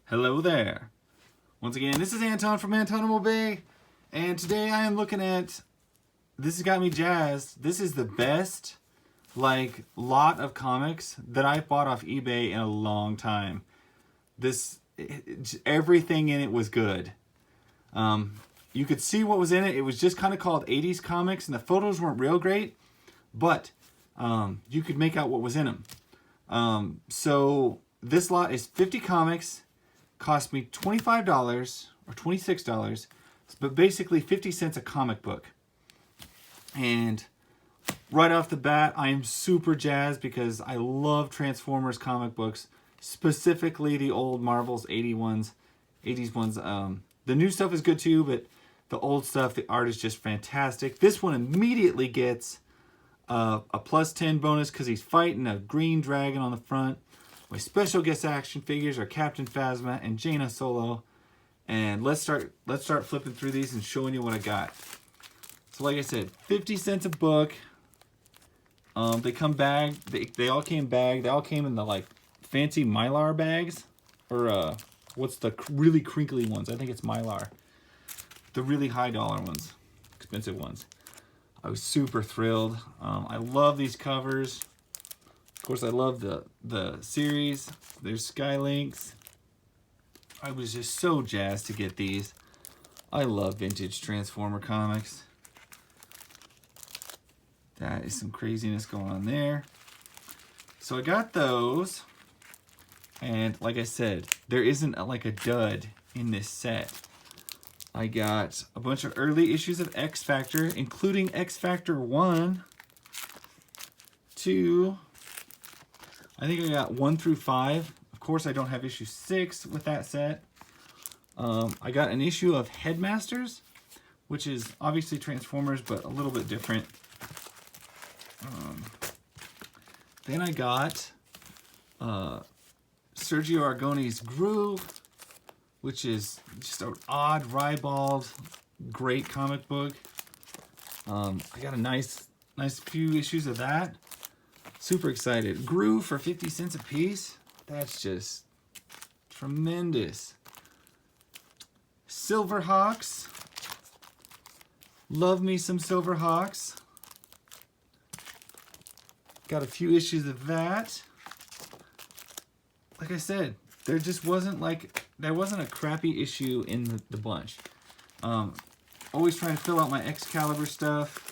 Hello there. Once again, this is Anton from Antonimo Bay, and today I am looking at, this has got me jazzed. This is the best, lot of comics that I've bought off eBay in a long time. Everything in it was good. You could see what was in it. It was just kind of called 80s comics, and the photos weren't real great, but you could make out what was in them. So this lot is 50 comics. Cost me $25 or $26, but basically 50 cents a comic book. And right off the bat, I am super jazzed because I love Transformers comic books, specifically the old Marvel's 80s ones. The new stuff is good too, but the old stuff, the art is just fantastic. This one immediately gets a +10 bonus because he's fighting a green dragon on the front. My special guest action figures are Captain Phasma and Jaina Solo. And let's start flipping through these and showing you what I got. So like I said, 50 cents a book. They come bagged. They all came bagged. They all came in the fancy Mylar bags. Or what's the really crinkly ones? I think it's Mylar. The really high dollar ones. Expensive ones. I was super thrilled. I love these covers. Of course, I love the series. There's Skylinks. I was just so jazzed to get these. I love vintage Transformer comics. That is some craziness going on there. So I got those. And like I said, there isn't a dud in this set. I got a bunch of early issues of X Factor, including X Factor 1, 2, I think I got 1 through 5. Of course, I don't have issue 6 with that set. I got an issue of Headmasters, which is obviously Transformers, but a little bit different. Then I got Sergio Aragone's Gru, which is just an odd, ribald, great comic book. I got a nice few issues of that. Super excited. Gru for 50 cents a piece. That's just tremendous. Silverhawks. Love me some Silverhawks. Got a few issues of that. Like I said, there just wasn't there wasn't a crappy issue in the bunch. Always trying to fill out my Excalibur stuff,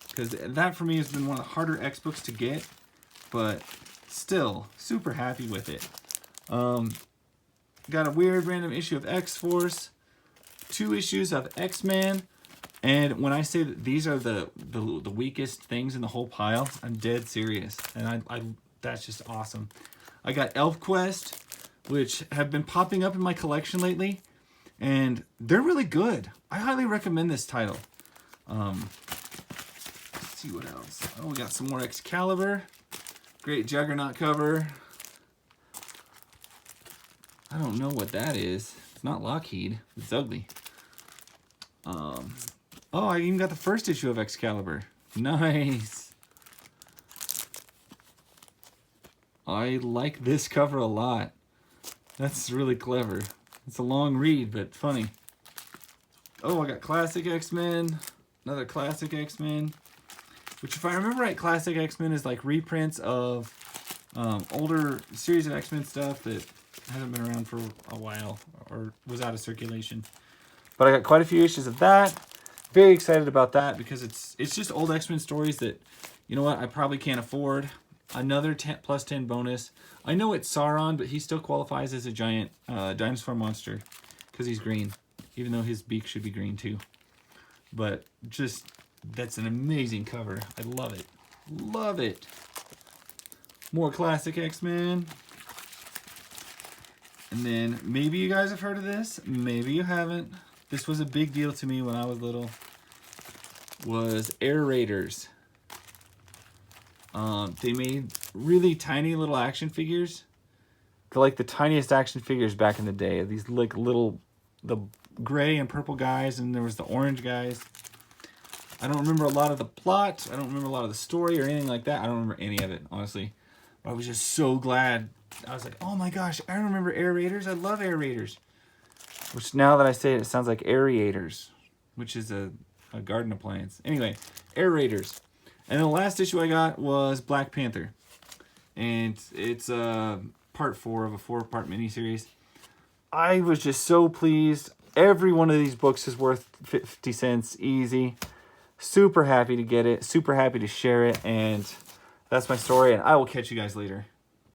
because that for me has been one of the harder X books to get, but still super happy with it. Got a weird random issue of X-Force, 2 issues of X-Men, and when I say that these are the weakest things in the whole pile, I'm dead serious, and that's just awesome. I got ElfQuest, which have been popping up in my collection lately, and they're really good. I highly recommend this title. See what else. Oh, we got some more Excalibur. Great Juggernaut cover. I don't know what that is. It's not Lockheed. It's ugly. Oh, I even got the first issue of Excalibur. Nice. I like this cover a lot. That's really clever. It's a long read, but funny. Oh, I got Classic X-Men. Another Classic X-Men. Which, if I remember right, Classic X-Men is reprints of older series of X-Men stuff that hasn't been around for a while or was out of circulation. But I got quite a few issues of that. Very excited about that because it's just old X-Men stories that, you know what, I probably can't afford. Another +10 bonus. I know it's Sauron, but he still qualifies as a giant dinosaur monster because he's green, even though his beak should be green too. But just... that's an amazing cover. I love it. Love it. More Classic X-Men. And then maybe you guys have heard of this. Maybe you haven't. This was a big deal to me when I was little. Was Air Raiders. They made really tiny little action figures. They're the tiniest action figures back in the day. These the gray and purple guys, and there was the orange guys. I don't remember a lot of the plot. I don't remember a lot of the story or anything like that. I don't remember any of it, honestly. But I was just so glad I was like, oh my gosh, I remember aerators. I love aerators. Which now that I say it, it sounds like aerators, which is a garden appliance. Anyway, aerators. And the last issue I got was Black Panther. And it's part 4 of a 4-part miniseries. I was just so pleased. Every one of these books is worth 50 cents easy. Super happy to get it. Super happy to share it. And that's my story. And I will catch you guys later.